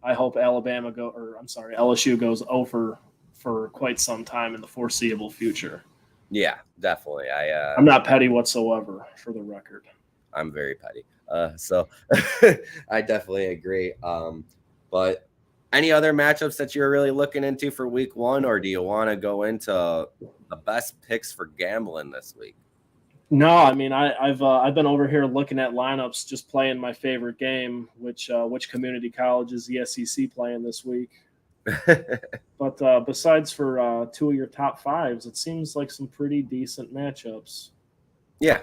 Speaker 2: I hope LSU goes over for quite some time in the foreseeable future.
Speaker 1: Yeah, definitely.
Speaker 2: I'm not petty whatsoever, for the record.
Speaker 1: I'm very petty. So I definitely agree. But any other matchups that you're really looking into for week 1, or do you want to go into the best picks for gambling this week?
Speaker 2: No, I mean I've been over here looking at lineups, just playing my favorite game, which community college is the SEC playing this week. But besides for 2 of your top 5s, it seems like some pretty decent matchups.
Speaker 1: Yeah.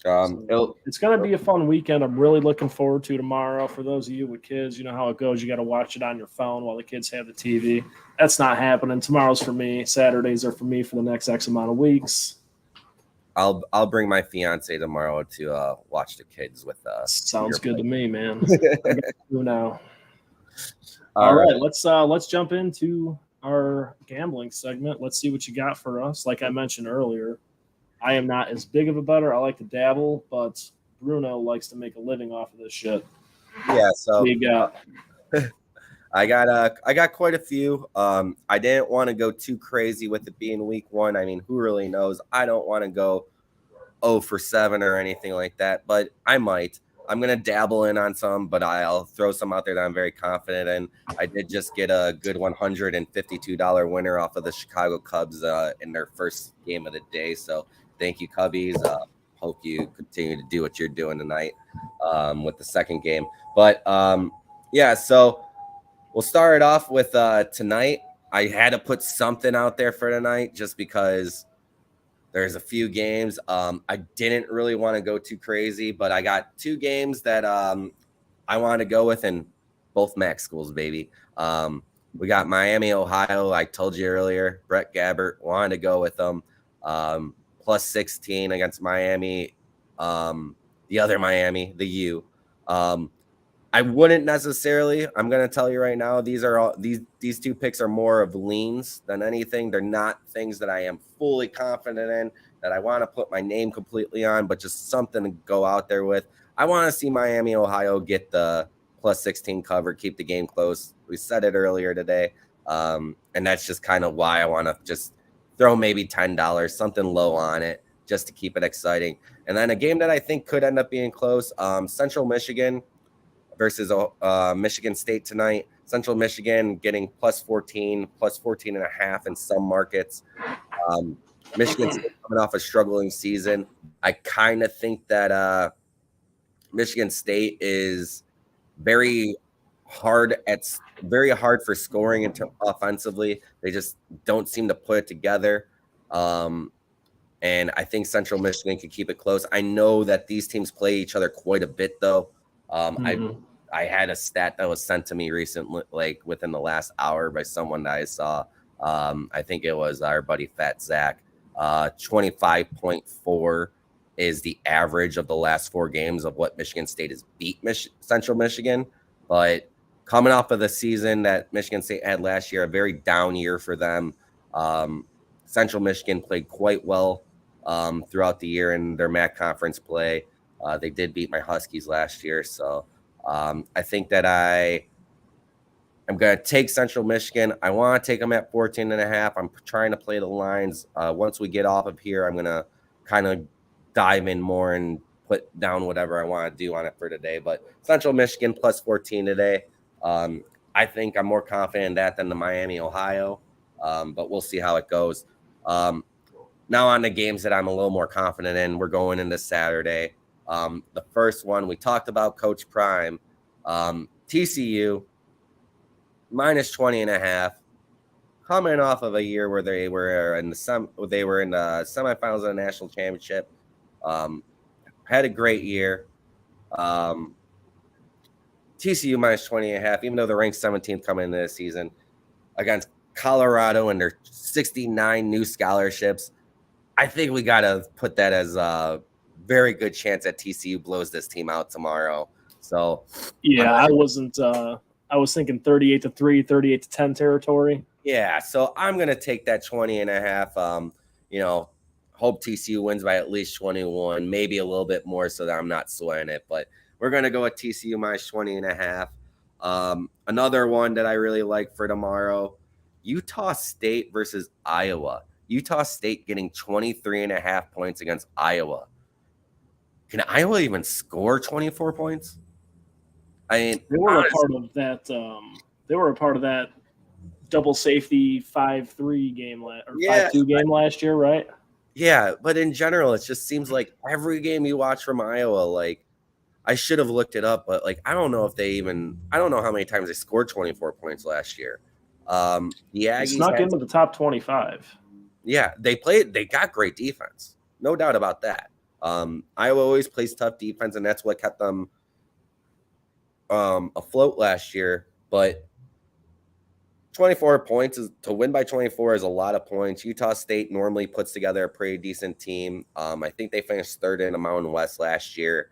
Speaker 2: It's going to be a fun weekend. I'm really looking forward to tomorrow. For those of you with kids, you know how it goes. You got to watch it on your phone while the kids have the TV. That's not happening. Tomorrow's for me. Saturdays are for me for the next X amount of weeks.
Speaker 1: I'll bring my fiance tomorrow to watch the kids with us.
Speaker 2: Sounds good to me, man. Now. All right, let's jump into our gambling segment. Let's see what you got for us. Like I mentioned earlier, I am not as big of a bettor. I like to dabble, but Bruno likes to make a living off of this shit.
Speaker 1: Yeah, so
Speaker 2: we got.
Speaker 1: I got quite a few. I didn't want to go too crazy with it being week 1. I mean, who really knows? I don't want to go 0 for 7 or anything like that, but I might. I'm going to dabble in on some, but I'll throw some out there that I'm very confident in. I did just get a good $152 winner off of the Chicago Cubs in their first game of the day. So thank you, Cubbies. Hope you continue to do what you're doing tonight with the second game. But yeah, so we'll start it off with tonight. I had to put something out there for tonight just because there's a few games. I didn't really want to go too crazy, but I got 2 games that I want to go with, and both MAC schools, baby. We got Miami, Ohio. I told you earlier, Brett Gabbert wanted to go with them. Plus 16 against Miami. The other Miami, the U. I wouldn't necessarily. I'm going to tell you right now, these 2 picks are more of leans than anything. They're not things that I am fully confident in, that I want to put my name completely on, but just something to go out there with. I want to see Miami, Ohio get the plus 16 cover, keep the game close. We said it earlier today, and that's just kind of why I want to just throw maybe $10, something low on it, just to keep it exciting. And then a game that I think could end up being close, Central Michigan versus Michigan State tonight. Central Michigan getting plus 14 and a half in some markets. Michigan State coming off a struggling season. I kind of think that Michigan State is very hard for scoring offensively. They just don't seem to put it together. And I think Central Michigan can keep it close. I know that these teams play each other quite a bit, though. I had a stat that was sent to me recently, like within the last hour by someone that I saw. I think it was our buddy Fat Zach. 25.4 is the average of the last 4 games of what Michigan State has beat Central Michigan. But coming off of the season that Michigan State had last year, a very down year for them. Central Michigan played quite well throughout the year in their MAC conference play. They did beat my Huskies last year. So I think that I'm going to take Central Michigan. I want to take them at 14 and a half. I'm trying to play the lines. Once we get off of here, I'm going to kind of dive in more and put down whatever I want to do on it for today. But Central Michigan plus 14 today. I think I'm more confident in that than the Miami, Ohio. But we'll see how it goes. Now on the games that I'm a little more confident in, we're going into Saturday. The first one we talked about, Coach Prime, TCU minus 20 and a half, coming off of a year where they were in the semifinals of the national championship. Had a great year. TCU minus 20 and a half, even though they're ranked 17th coming into the season, against Colorado and their 69 new scholarships. I think we got to put that as a very good chance that TCU blows this team out tomorrow. So
Speaker 2: yeah, I was thinking 38-3, 38-10 territory.
Speaker 1: Yeah, so I'm going to take that 20 and a half. Hope TCU wins by at least 21, maybe a little bit more so that I'm not sweating it. But we're going to go with TCU minus 20 and a half. Another one that I really like for tomorrow, Utah State versus Iowa. Utah State getting 23 and a half points against Iowa. Can Iowa even score 24 points? I mean,
Speaker 2: they were a part of that. They were a part of that double safety 5-3 game or 5-2 game last year, right?
Speaker 1: Yeah, but in general, it just seems like every game you watch from Iowa, like I should have looked it up, but like I don't know how many times they scored 24 points last year. The Aggies
Speaker 2: snuck into the top 25.
Speaker 1: Yeah, they got great defense. No doubt about that. Iowa always plays tough defense, and that's what kept them afloat last year. But 24 points to win by 24 is a lot of points. Utah State normally puts together a pretty decent team. I think they finished third in the Mountain West last year.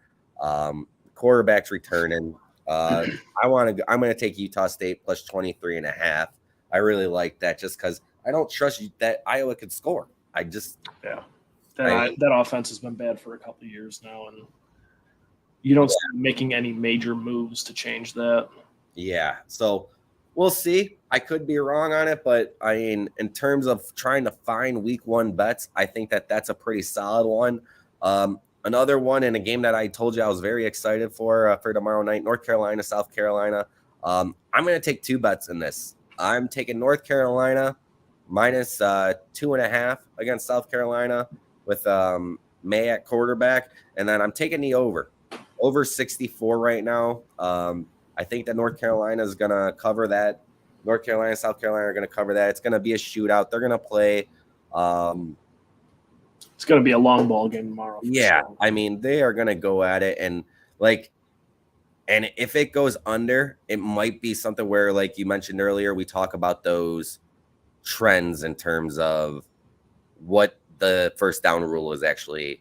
Speaker 1: Quarterback's returning. I'm going to take Utah State plus 23 and a half. I really like that just because I don't trust that Iowa could score.
Speaker 2: That offense has been bad for a couple of years now, and you don't see them making any major moves to change that.
Speaker 1: Yeah. So We'll see. I could be wrong on it, but I mean, in terms of trying to find week 1 bets, I think that that's a pretty solid one. Another one in a game that I told you I was very excited for tomorrow night, North Carolina, South Carolina. I'm going to take 2 bets in this. I'm taking North Carolina minus 2.5 against South Carolina with May at quarterback, and then I'm taking the over 64 right now. I think that North Carolina is going to cover that. North Carolina, South Carolina are going to cover that. It's going to be a shootout. They're going to play.
Speaker 2: It's going to be a long ball game tomorrow.
Speaker 1: Yeah,
Speaker 2: sure.
Speaker 1: I mean, they are going to go at it. And if it goes under, it might be something where, like you mentioned earlier, we talk about those trends in terms of what the first down rule is actually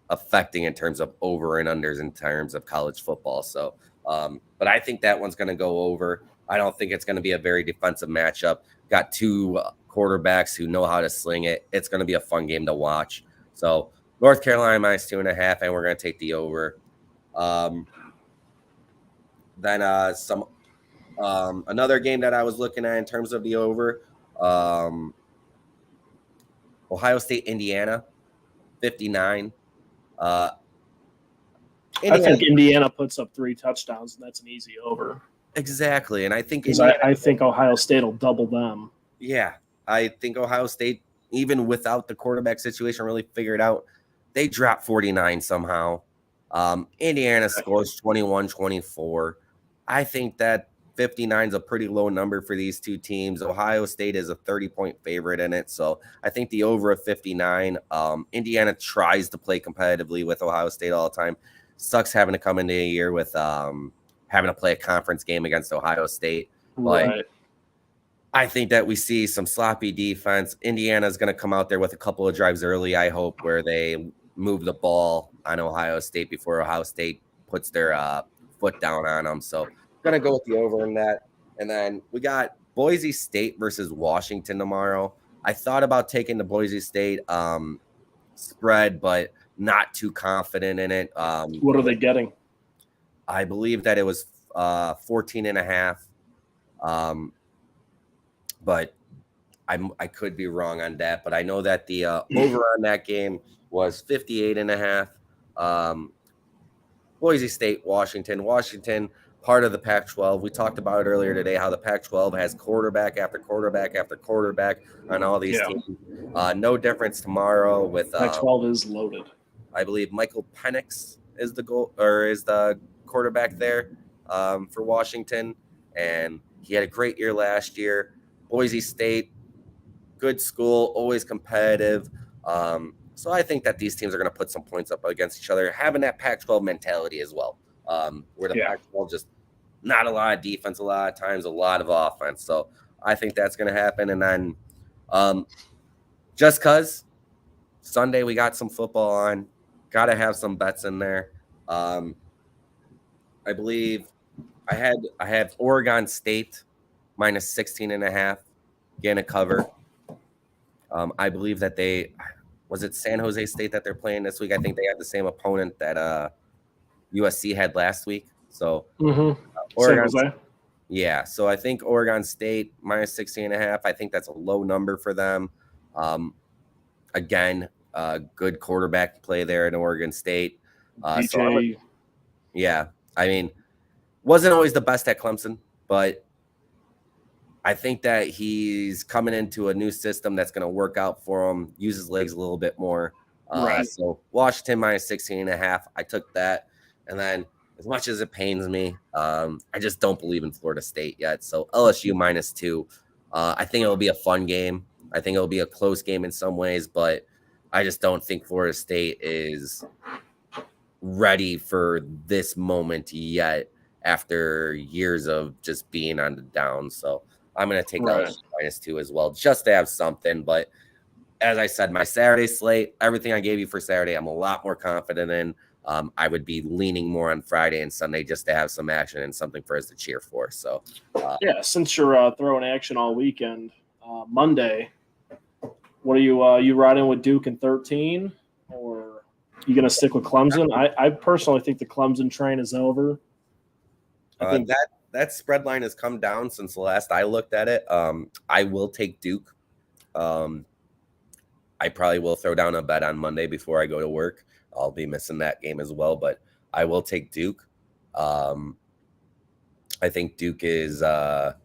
Speaker 1: affecting in terms of over and unders in terms of college football. So, but I think that one's going to go over. I don't think it's going to be a very defensive matchup. Got 2 quarterbacks who know how to sling it. It's going to be a fun game to watch. So North Carolina minus 2.5, and we're going to take the over. Then another game that I was looking at in terms of the over, Ohio State, Indiana, 59.
Speaker 2: I think Indiana puts up 3 touchdowns, and that's an easy over.
Speaker 1: Exactly, and I think
Speaker 2: I think Ohio State will double them.
Speaker 1: Yeah, I think Ohio State, even without the quarterback situation really figured out, they dropped 49 somehow. Indiana scores 21-24. I think that 59 is a pretty low number for these 2 teams. Ohio State is a 30-point favorite in it, so I think the over of 59. Indiana tries to play competitively with Ohio State all the time. Sucks having to come into a year with having to play a conference game against Ohio State. But I think that we see some sloppy defense. Indiana is going to come out there with a couple of drives early, I hope, where they move the ball on Ohio State before Ohio State puts their foot down on them. So I'm going to go with the over in that. And then we got Boise State versus Washington tomorrow. I thought about taking the Boise State spread, but not too confident in it.
Speaker 2: What are they getting?
Speaker 1: I believe that it was 14.5. But I could be wrong on that. But I know that the over on that game was 58.5. Boise State, Washington, part of the Pac-12. We talked about it earlier today, how the Pac-12 has quarterback after quarterback after quarterback on all these teams. No difference tomorrow with
Speaker 2: Pac-12 is loaded.
Speaker 1: I believe Michael Penix is the quarterback there for Washington, and he had a great year last year. Boise State, good school, always competitive. So I think that these teams are going to put some points up against each other, having that Pac-12 mentality as well, where the Pac-12 just not a lot of defense, a lot of times, a lot of offense. So I think that's going to happen. And then just because Sunday we got some football on, got to have some bets in there. I believe I have Oregon State minus 16.5, getting a cover. I believe that was it San Jose State that they're playing this week? I think they had the same opponent that USC had last week. So Oregon, yeah. So I think Oregon State minus 16.5. I think that's a low number for them. Again, good quarterback play there in Oregon State. Yeah, I mean, wasn't always the best at Clemson, but I think that he's coming into a new system that's going to work out for him, use his legs a little bit more. So Washington minus 16.5. I took that. And then as much as it pains me, I just don't believe in Florida State yet. So LSU minus 2. I think it'll be a fun game. I think it'll be a close game in some ways, but I just don't think Florida State is ready for this moment yet after years of just being on the down. So I'm going to take LSU minus 2 as well, just to have something. But as I said, my Saturday slate, everything I gave you for Saturday, I'm a lot more confident in. I would be leaning more on Friday and Sunday just to have some action and something for us to cheer for. So,
Speaker 2: since you're throwing action all weekend, Monday, what are you riding with Duke in 13, or you going to stick with Clemson? I personally think the Clemson train is over.
Speaker 1: that spread line has come down since the last I looked at it. I will take Duke. I probably will throw down a bet on Monday before I go to work. I'll be missing that game as well, but I will take Duke. I think Duke is a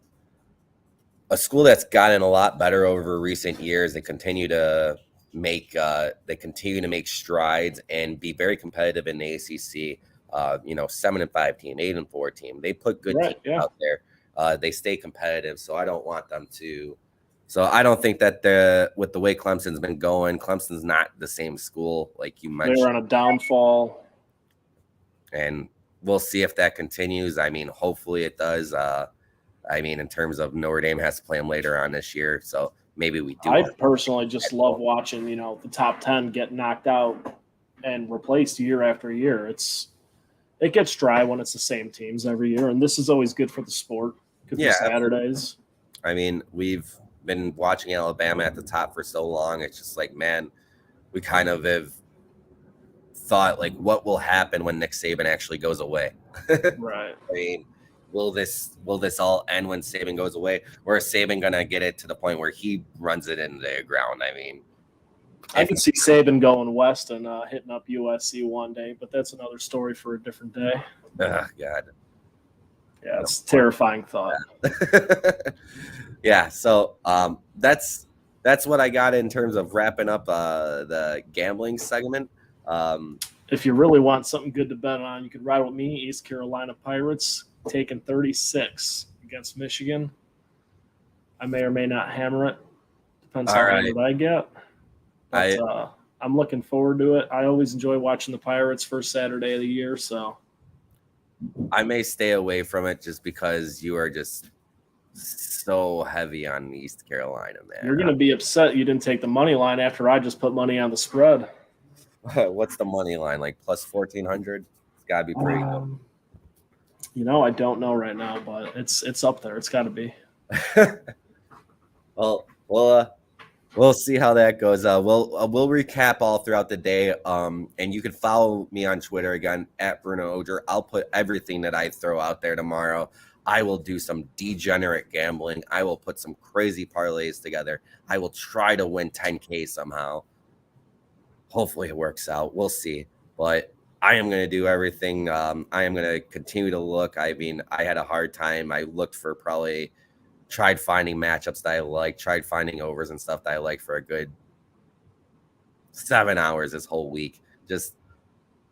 Speaker 1: school that's gotten a lot better over recent years. They continue to make strides and be very competitive in the ACC. 7-5 team, 8-4 team. They put good teams out there. They stay competitive, so I don't want them to. So I don't think that with the way Clemson's been going, Clemson's not the same school like you mentioned.
Speaker 2: They're on a downfall,
Speaker 1: and we'll see if that continues. I mean, hopefully it does. In terms of Notre Dame has to play them later on this year, so maybe we do.
Speaker 2: I personally just love watching, the top 10 get knocked out and replaced year after year. It gets dry when it's the same teams every year, and this is always good for the sport. Good for Saturdays.
Speaker 1: I mean, we've been watching Alabama at the top for so long. It's just like, man, we kind of have thought, like, what will happen when Nick Saban actually goes away?
Speaker 2: Right.
Speaker 1: I mean, will this all end when Saban goes away, or is Saban gonna get it to the point where he runs it into the ground? I mean,
Speaker 2: I can see Saban going west and hitting up USC one day, but that's another story for a different day.
Speaker 1: God.
Speaker 2: Yeah, it's a terrifying thought.
Speaker 1: Yeah, so that's what I got in terms of wrapping up the gambling segment.
Speaker 2: If you really want something good to bet on, you could ride with me, East Carolina Pirates, taking 36 against Michigan. I may or may not hammer it. Depends how good I get. But, I'm looking forward to it. I always enjoy watching the Pirates first Saturday of the year, so
Speaker 1: I may stay away from it just because you are just so heavy on East Carolina, man.
Speaker 2: You're going to be upset you didn't take the money line after I just put money on the spread.
Speaker 1: What's the money line, like plus 1,400? It's got to be pretty good.
Speaker 2: I don't know right now, but it's up there. It's got to be.
Speaker 1: Well, we'll see how that goes. We'll recap all throughout the day. And you can follow me on Twitter again at Bruno Oger. I'll put everything that I throw out there tomorrow. I will do some degenerate gambling. I will put some crazy parlays together. I will try to win 10K somehow. Hopefully it works out. We'll see. But I am going to do everything. I am going to continue to look. I mean, I had a hard time. I looked for tried finding matchups that I like, tried finding overs and stuff that I like for a good 7 hours this whole week.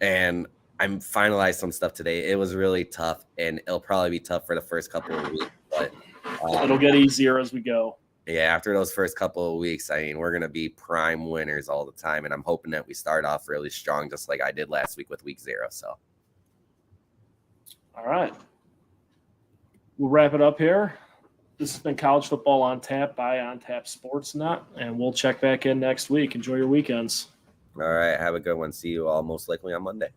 Speaker 1: And I'm finalized some stuff today. It was really tough, and it'll probably be tough for the first couple of weeks, but
Speaker 2: it'll get easier as we go.
Speaker 1: Yeah, after those first couple of weeks, I mean, we're going to be prime winners all the time, and I'm hoping that we start off really strong, just like I did last week with week 0. So,
Speaker 2: all right, we'll wrap it up here. This has been College Football on Tap by On Tap Sportsnet, and we'll check back in next week. Enjoy your weekends.
Speaker 1: All right, have a good one. See you all most likely on Monday.